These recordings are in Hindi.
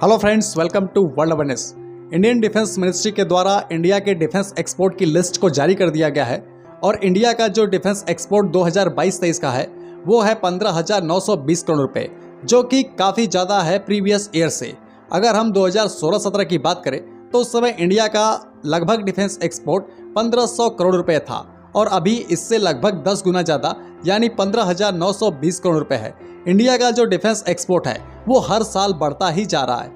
Hello friends, welcome to world awareness. Indian defence ministry के द्वारा इंडिया के डिफेंस एक्सपोर्ट की लिस्ट को जारी कर दिया गया है और इंडिया का जो डिफेंस एक्सपोर्ट 2022-23 का है वो है 15,920 करोड़ रुपए, जो कि काफ़ी ज़्यादा है प्रीवियस ईयर से। अगर हम 2016-17 की बात करें तो उस समय इंडिया का लगभग डिफेंस एक्सपोर्ट 1500 करोड़ रुपए था और अभी इससे लगभग 10 गुना ज़्यादा यानी 15,920 करोड़ रुपए है। इंडिया का जो डिफेंस एक्सपोर्ट है वो हर साल बढ़ता ही जा रहा है।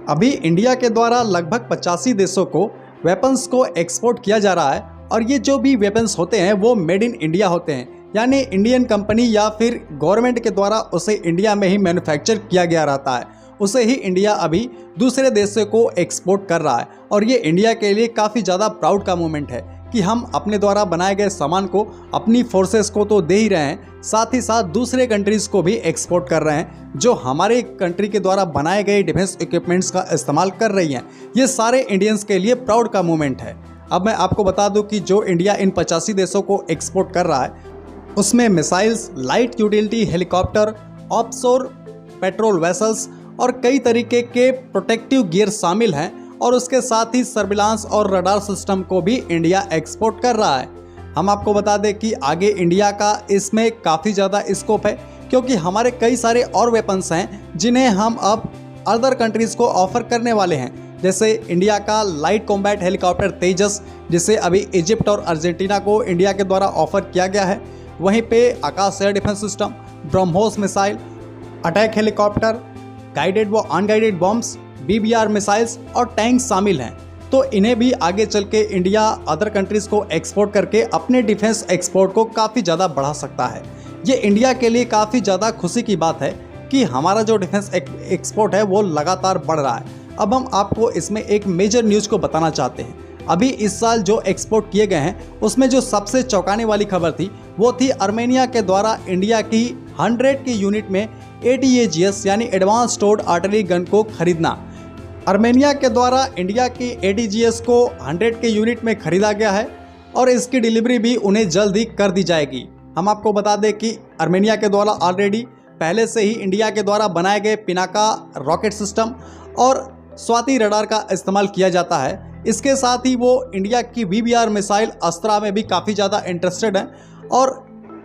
अभी इंडिया के द्वारा लगभग 85 देशों को वेपन्स को एक्सपोर्ट किया जा रहा है और ये जो भी वेपन्स होते हैं वो मेड इन इंडिया होते हैं, यानी इंडियन कंपनी या फिर गवर्नमेंट के द्वारा उसे इंडिया में ही मैन्युफैक्चर किया गया रहता है। उसे ही इंडिया अभी दूसरे देशों को एक्सपोर्ट कर रहा है और ये इंडिया के लिए काफ़ी ज़्यादा प्राउड का मोमेंट है कि हम अपने द्वारा बनाए गए सामान को अपनी फोर्सेस को तो दे ही रहे हैं, साथ ही साथ दूसरे कंट्रीज़ को भी एक्सपोर्ट कर रहे हैं जो हमारे कंट्री के द्वारा बनाए गए डिफेंस इक्विपमेंट्स का इस्तेमाल कर रही हैं। ये सारे इंडियंस के लिए प्राउड का मोमेंट है। अब मैं आपको बता दूं कि जो इंडिया इन 85 देशों को एक्सपोर्ट कर रहा है उसमें missiles, light utility helicopter, offshore patrol vessels और कई तरीके के प्रोटेक्टिव गियर शामिल हैं और उसके साथ ही सर्विलांस और रडार सिस्टम को भी इंडिया एक्सपोर्ट कर रहा है। हम आपको बता दें कि आगे इंडिया का इसमें काफ़ी ज़्यादा स्कोप है क्योंकि हमारे कई सारे और वेपन्स हैं जिन्हें हम अब अदर कंट्रीज़ को ऑफर करने वाले हैं। जैसे इंडिया का लाइट कॉम्बैट हेलीकॉप्टर तेजस, जिसे अभी इजिप्ट और अर्जेंटीना को इंडिया के द्वारा ऑफर किया गया है। वहीं पे Akash air defence system, BrahMos missile, attack helicopter, guided व अनगाइडेड बॉम्ब्स, BBR मिसाइल्स और टैंक शामिल हैं। तो इन्हें भी आगे चल के इंडिया अदर कंट्रीज़ को एक्सपोर्ट करके अपने डिफेंस एक्सपोर्ट को काफ़ी ज़्यादा बढ़ा सकता है। ये इंडिया के लिए काफ़ी ज़्यादा खुशी की बात है कि हमारा जो डिफेंस एक्सपोर्ट है वो लगातार बढ़ रहा है। अब हम आपको इसमें एक मेजर न्यूज़ को बताना चाहते हैं। अभी इस साल जो एक्सपोर्ट किए गए हैं उसमें जो सबसे चौंकाने वाली खबर थी वो थी आर्मेनिया के द्वारा इंडिया की 100 की यूनिट में ATAGS यानी एडवांस टोर्ड आर्टिलरी गन को खरीदना। आर्मेनिया के द्वारा इंडिया की ATAGS को 100 के यूनिट में खरीदा गया है और इसकी डिलीवरी भी उन्हें जल्द ही कर दी जाएगी। हम आपको बता दें कि आर्मेनिया के द्वारा ऑलरेडी पहले से ही इंडिया के द्वारा बनाए गए पिनाका रॉकेट सिस्टम और स्वाति रडार का इस्तेमाल किया जाता है। इसके साथ ही वो इंडिया की BBR मिसाइल अस्त्रा में भी काफ़ी ज़्यादा इंटरेस्टेड है और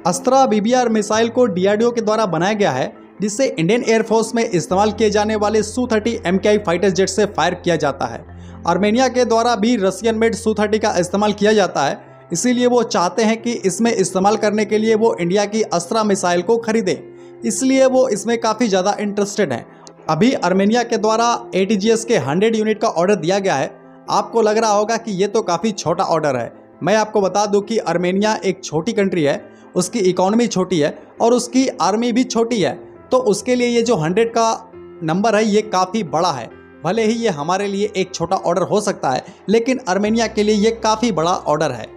अस्त्रा BBR मिसाइल को DRDO के द्वारा बनाया गया है जिससे इंडियन एयरफोर्स में इस्तेमाल किए जाने वाले Su-30 MKI फाइटर जेट से फायर किया जाता है। आर्मेनिया के द्वारा भी रशियन मेड Su-30 का इस्तेमाल किया जाता है, इसीलिए वो चाहते हैं कि इसमें इस्तेमाल करने के लिए वो इंडिया की अस्त्रा मिसाइल को खरीदें, इसलिए वो इसमें काफ़ी ज़्यादा इंटरेस्टेड हैं। अभी आर्मेनिया के द्वारा ATAGS के 100 यूनिट का ऑर्डर दिया गया है। आपको लग रहा होगा कि ये तो काफ़ी छोटा ऑर्डर है। मैं आपको बता दूं कि आर्मेनिया एक छोटी कंट्री है, उसकी इकोनॉमी छोटी है और उसकी आर्मी भी छोटी है, तो उसके लिए ये जो 100 का नंबर है ये काफ़ी बड़ा है। भले ही ये हमारे लिए एक छोटा ऑर्डर हो सकता है लेकिन आर्मेनिया के लिए ये काफ़ी बड़ा ऑर्डर है।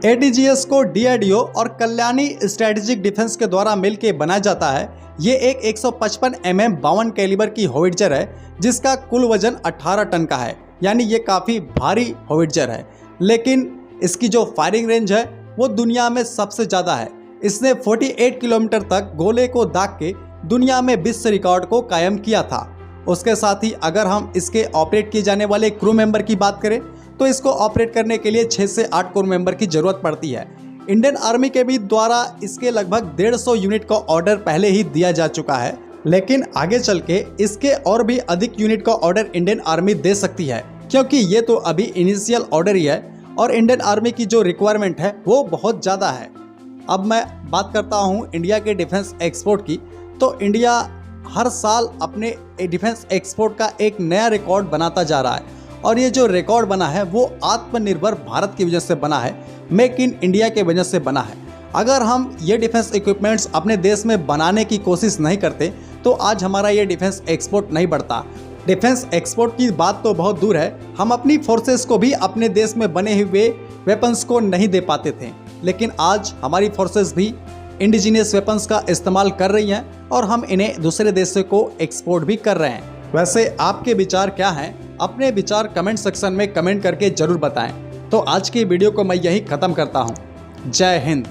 ATAGS को DRDO और कल्याणी स्ट्रेटेजिक डिफेंस के द्वारा मिलकर बनाया जाता है। ये एक 155 mm 52 कैलिबर की होविट्जर है जिसका कुल वजन 18 टन का है, यानी ये काफ़ी भारी होविट्जर है, लेकिन इसकी जो फायरिंग रेंज है वो दुनिया में सबसे ज़्यादा है। इसने 48 किलोमीटर तक गोले को दाग के दुनिया में विश्व रिकॉर्ड को कायम किया था। उसके साथ ही अगर हम इसके ऑपरेट किए जाने वाले क्रू मेंबर की बात करें तो इसको ऑपरेट करने के लिए 6 से 8 क्रू मेंबर की ज़रूरत पड़ती है। इंडियन आर्मी के भी द्वारा इसके लगभग 150 यूनिट का ऑर्डर पहले ही दिया जा चुका है, लेकिन आगे चल के इसके और भी अधिक यूनिट का ऑर्डर इंडियन आर्मी दे सकती है क्योंकि ये तो अभी इनिशियल ऑर्डर ही है और इंडियन आर्मी की जो रिक्वायरमेंट है वो बहुत ज़्यादा है। अब मैं बात करता हूँ इंडिया के डिफेंस एक्सपोर्ट की, तो इंडिया हर साल अपने डिफेंस एक्सपोर्ट का एक नया रिकॉर्ड बनाता जा रहा है और ये जो रिकॉर्ड बना है वो आत्मनिर्भर भारत की वजह से बना है, मेक इन इंडिया के वजह से बना है। अगर हम ये डिफेंस इक्विपमेंट्स अपने देश में बनाने की कोशिश नहीं करते तो आज हमारा ये डिफेंस एक्सपोर्ट नहीं बढ़ता। डिफेंस एक्सपोर्ट की बात तो बहुत दूर है, हम अपनी फोर्सेस को भी अपने देश में बने हुए वेपन्स को नहीं दे पाते थे, लेकिन आज हमारी फोर्सेस भी इंडिजिनियस वेपन्स का इस्तेमाल कर रही हैं और हम इन्हें दूसरे देशों को एक्सपोर्ट भी कर रहे हैं। वैसे आपके विचार क्या हैं? अपने विचार कमेंट सेक्शन में कमेंट करके ज़रूर बताएं। तो आज की वीडियो को मैं यही ख़त्म करता हूँ। जय हिंद।